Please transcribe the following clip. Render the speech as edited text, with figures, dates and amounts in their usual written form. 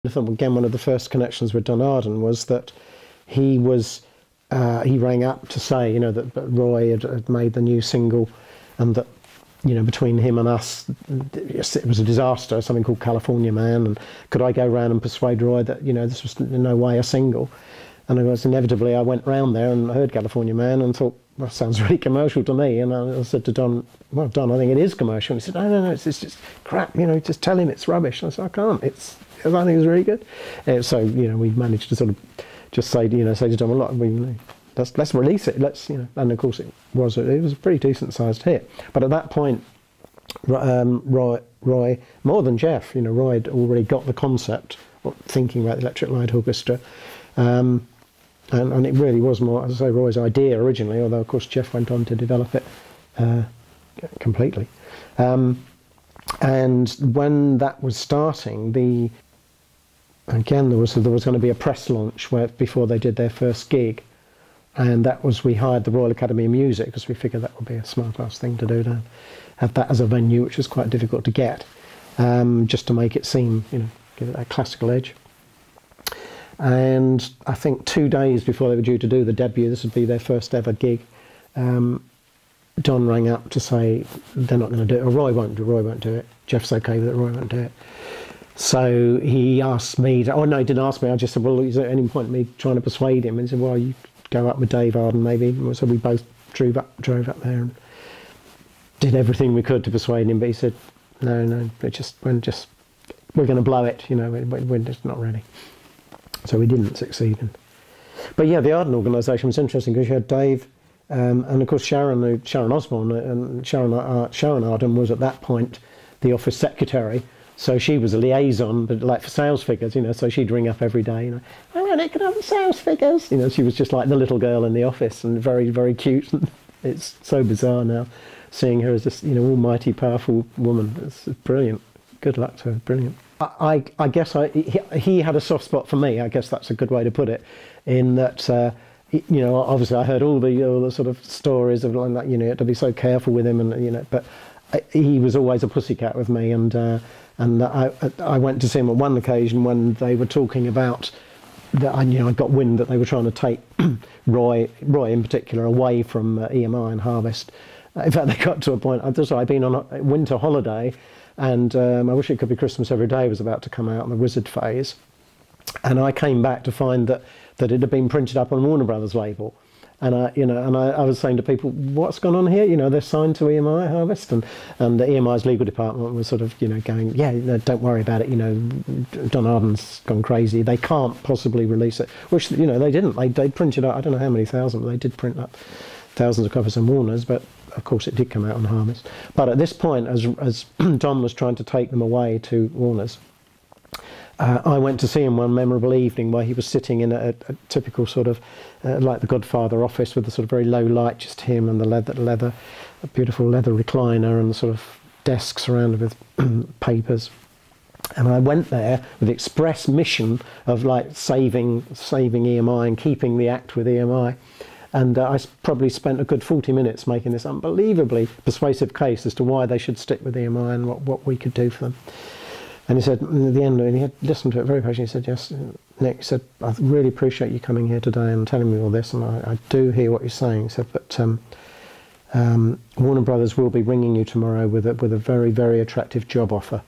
I thought, again, one of the first connections with Don Arden was that he rang up to say, you know, that Roy had made the new single, and that, you know, between him and us, it was a disaster, something called California Man, and could I go round and persuade Roy that, you know, this was in no way a single. And inevitably I went round there and heard California Man and thought, well, sounds really commercial to me. And I said to Don, well, Don, I think it is commercial. And he said, no, it's just crap, you know, just tell him it's rubbish. And I said, I can't, I think it's really good. So, you know, we managed to sort of just say, you know, say to Don, well, look, let's release it, you know. And of course it was a pretty decent sized hit. But at that point, Roy, more than Jeff, you know, Roy had already got the concept, thinking about the Electric Light Orchestra. And it really was more, as I say, Roy's idea originally, although of course Jeff went on to develop it completely. And when that was starting, there was going to be a press launch before they did their first gig, and that was, we hired the Royal Academy of Music because we figured that would be a smart-ass thing to do, to have that as a venue, which was quite difficult to get, just to make it seem, you know, give it that classical edge. And I think 2 days before they were due to do the debut, this would be their first ever gig, Don rang up to say they're not going to do it, or Roy won't do it. Jeff's okay with it, Roy won't do it. So he asked me, he didn't ask me, I just said, well, is there any point in me trying to persuade him? And he said, well, you go up with Dave Arden maybe. So we both drove up there and did everything we could to persuade him, but he said, no, we're going to blow it, you know, we're just not ready. So we didn't succeed. But yeah, the Arden organisation was interesting because you had Dave and of course Sharon Osborne, and Sharon Arden was at that point the office secretary, so she was a liaison, but like for sales figures, you know, so she'd ring up every day, you know, oh, Nick, can I have the sales figures? You know, she was just like the little girl in the office, and very, very cute. It's so bizarre now, seeing her as this, you know, almighty, powerful woman. It's brilliant. Good luck to her, brilliant. I guess he had a soft spot for me. I guess that's a good way to put it. In that, you know, obviously I heard all the sort of stories of like that. You know, you had to be so careful with him, and you know. But he was always a pussycat with me, and I went to see him on one occasion when they were talking about that. You know, I got wind that they were trying to take Roy in particular away from EMI and Harvest. In fact, they got to a point. I'd been on a winter holiday. And I Wish It Could Be Christmas Every Day was about to come out in the Wizard phase, and I came back to find that it had been printed up on Warner Brothers label, and I was saying to people, what's gone on here? You know, they're signed to EMI Harvest, and the EMI's legal department was sort of, you know, going, yeah, no, don't worry about it. You know, Don Arden's gone crazy. They can't possibly release it, which, you know, they didn't. They printed out, I don't know how many thousand, but they did print up thousands of copies on Warner's, but of course it did come out on Harvest. But at this point, as Don was trying to take them away to Warner's, I went to see him one memorable evening where he was sitting in a typical sort of like the Godfather office with the sort of very low light, just him and the a beautiful leather recliner and the sort of desk surrounded with papers. And I went there with the express mission of like saving EMI and keeping the act with EMI. And I probably spent a good 40 minutes making this unbelievably persuasive case as to why they should stick with EMI and what we could do for them. And he said, at the end, and he had listened to it very patiently, he said, yes, Nick, he said, I really appreciate you coming here today and telling me all this, and I do hear what you're saying. He said, but Warner Brothers will be ringing you tomorrow with a very, very attractive job offer.